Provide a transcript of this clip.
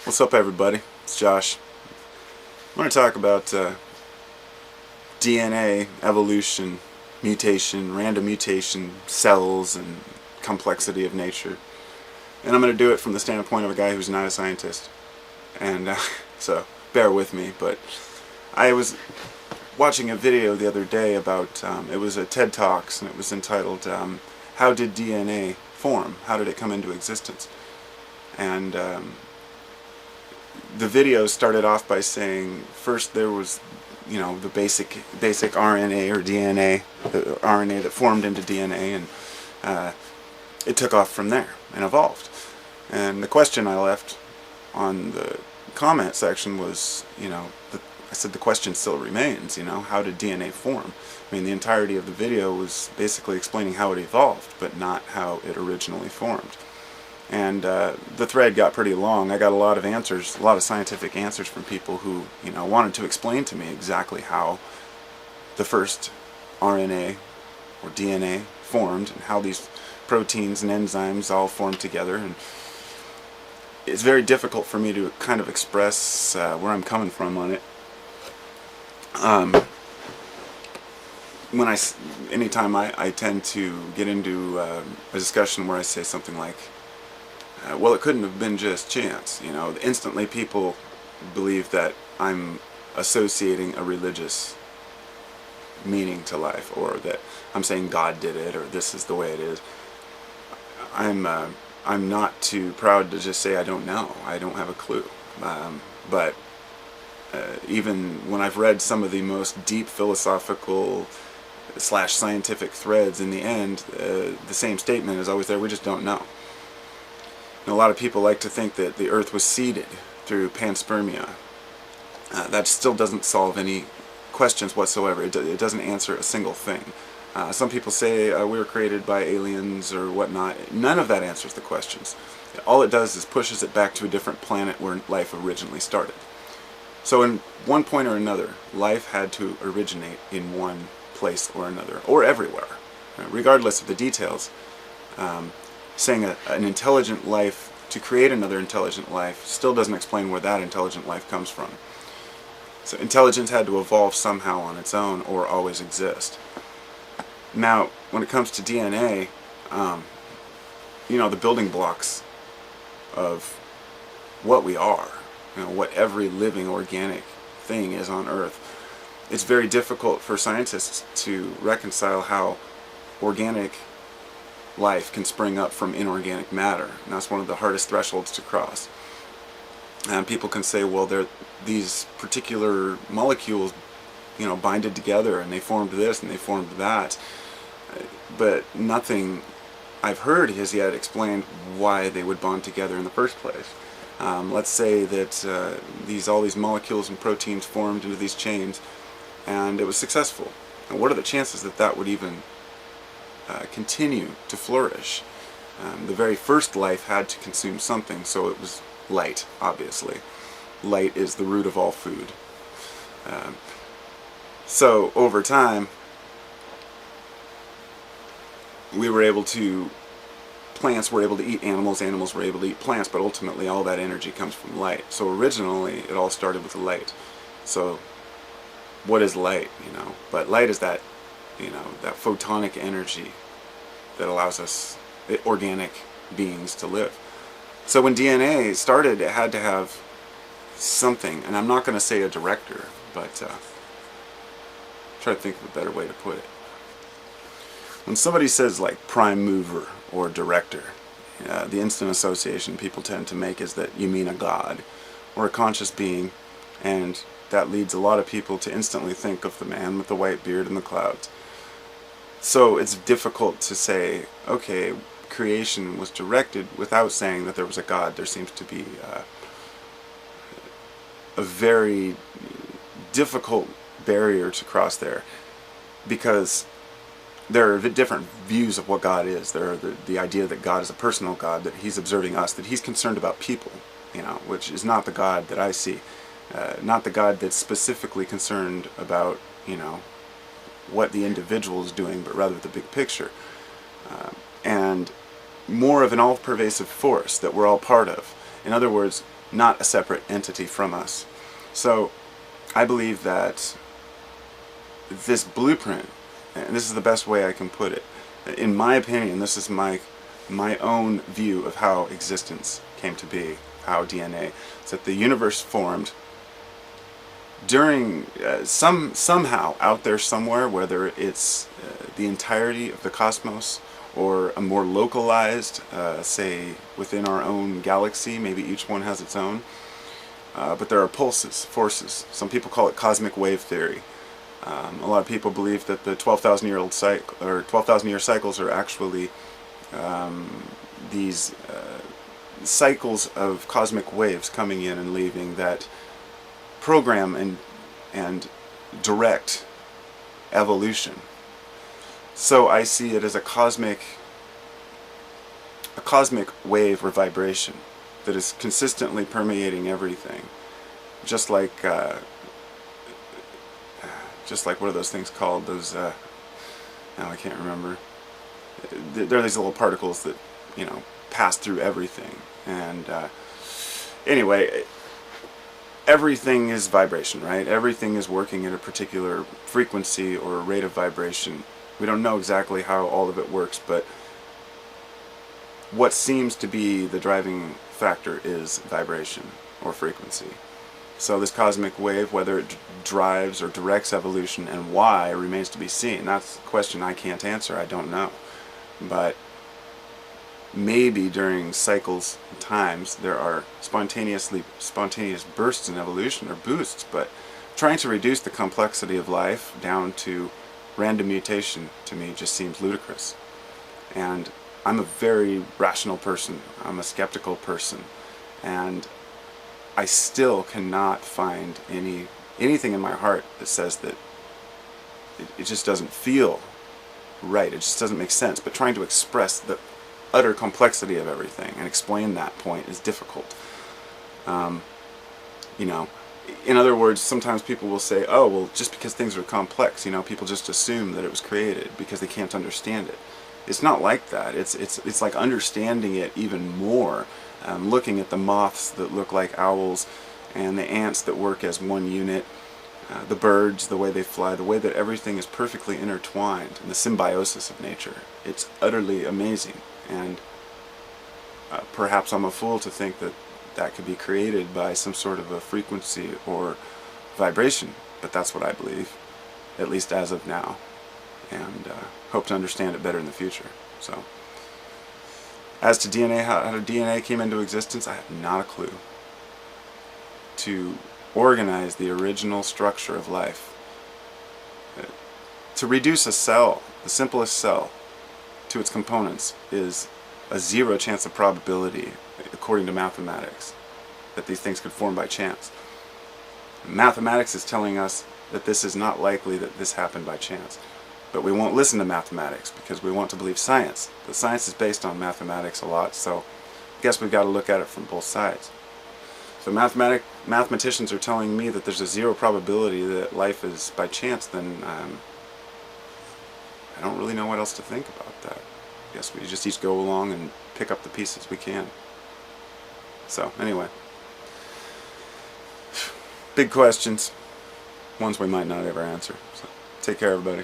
What's up, everybody? It's Josh. I want to talk about DNA, evolution, mutation, random mutation, cells, and complexity of nature. And I'm going to do it from the standpoint of a guy who's not a scientist. And so bear with me, but I was watching a video the other day about, it was a TED Talks, and it was entitled, How Did DNA Form? How did it come into existence? And the video started off by saying first there was, the basic RNA or DNA, the RNA that formed into DNA, and it took off from there and evolved. And the question I left on the comment section was, I said the question still remains, how did DNA form? I mean, the entirety of the video was basically explaining how it evolved, but not how it originally formed. And the thread got pretty long. I got a lot of answers, a lot of scientific answers from people who, wanted to explain to me exactly how the first RNA or DNA formed and how these proteins and enzymes all formed together. And it's very difficult for me to kind of express where I'm coming from on it. Anytime I tend to get into a discussion where I say something like, well, it couldn't have been just chance. Instantly people believe that I'm associating a religious meaning to life, or that I'm saying God did it, or this is the way it is. I'm not too proud to just say I don't know. I don't have a clue. But even when I've read some of the most deep philosophical / scientific threads, in the end, the same statement is always there: we just don't know. And a lot of people like to think that the Earth was seeded through panspermia. That still doesn't solve any questions whatsoever. It doesn't answer a single thing. Some people say we were created by aliens or whatnot. None of that answers the questions. All it does is pushes it back to a different planet where life originally started. So in one point or another, life had to originate in one place or another, or everywhere, regardless of the details. Saying an intelligent life to create another intelligent life still doesn't explain where that intelligent life comes from. So intelligence had to evolve somehow on its own or always exist. Now, when it comes to DNA, the building blocks of what we are, what every living organic thing is on Earth, it's very difficult for scientists to reconcile how organic life can spring up from inorganic matter, and that's one of the hardest thresholds to cross. And people can say, well, these particular molecules, binded together, and they formed this and they formed that, but nothing I've heard has yet explained why they would bond together in the first place. Let's say that all these molecules and proteins formed into these chains, and it was successful. And what are the chances that that would even continue to flourish? The very first life had to consume something, so it was light, obviously. Light is the root of all food. So over time, plants were able to eat animals, animals were able to eat plants, but ultimately all that energy comes from light. So originally it all started with light. So what is light? But light is that that photonic energy that allows us, organic beings, to live. So when DNA started, it had to have something, and I'm not going to say a director, but try to think of a better way to put it. When somebody says like prime mover or director, the instant association people tend to make is that you mean a god or a conscious being, and that leads a lot of people to instantly think of the man with the white beard and the clouds. So it's difficult to say, okay, creation was directed without saying that there was a God. There seems to be a very difficult barrier to cross there, because there are different views of what God is. There are the idea that God is a personal God, that He's observing us, that He's concerned about people, which is not the God that I see. Not the God that's specifically concerned about, what the individual is doing, but rather the big picture. And more of an all-pervasive force that we're all part of. In other words, not a separate entity from us. So I believe that this blueprint, and this is the best way I can put it, in my opinion, this is my own view of how existence came to be, how DNA, it's that the universe formed during somehow out there somewhere, whether it's the entirety of the cosmos or a more localized, say within our own galaxy, maybe each one has its own, but there are pulses, forces. Some people call it cosmic wave theory. A lot of people believe that the 12,000-year-old cycle, or 12,000-year cycles, are actually these cycles of cosmic waves coming in and leaving that program and direct evolution. So I see it as a cosmic wave or vibration that is consistently permeating everything, just like what are those things called? Those now I can't remember. There are these little particles that, you know, pass through everything. And anyway, everything is vibration, right? Everything is working at a particular frequency or rate of vibration. We don't know exactly how all of it works, but what seems to be the driving factor is vibration or frequency. So this cosmic wave, whether it drives or directs evolution and why, remains to be seen. That's a question I can't answer. I don't know. But maybe during cycles and times there are spontaneous bursts in evolution or boosts, but trying to reduce the complexity of life down to random mutation to me just seems ludicrous. And I'm a very rational person. I'm a skeptical person, and I still cannot find anything in my heart that says that it just doesn't feel right. It just doesn't make sense. But trying to express the utter complexity of everything and explain that point is difficult. You know, in other words, sometimes people will say, oh, well, just because things are complex, you know, people just assume that it was created because they can't understand it. It's not like that. It's like understanding it even more. Looking at the moths that look like owls and the ants that work as one unit, the birds, the way they fly, the way that everything is perfectly intertwined, and the symbiosis of nature. It's utterly amazing. And perhaps I'm a fool to think that that could be created by some sort of a frequency or vibration, but that's what I believe, at least as of now, and hope to understand it better in the future. So, as to DNA, how DNA came into existence, I have not a clue. To organize the original structure of life, to reduce a cell, the simplest cell, to its components is a 0 chance of probability, according to mathematics, that these things could form by chance. Mathematics is telling us that this is not likely, that this happened by chance. But we won't listen to mathematics because we want to believe science. But science is based on mathematics a lot, so I guess we've got to look at it from both sides. So mathematicians are telling me that there's a 0 probability that life is by chance, then I don't really know what else to think about that. I guess we just each go along and pick up the pieces we can. So, anyway. Big questions. Ones we might not ever answer. So, take care, everybody.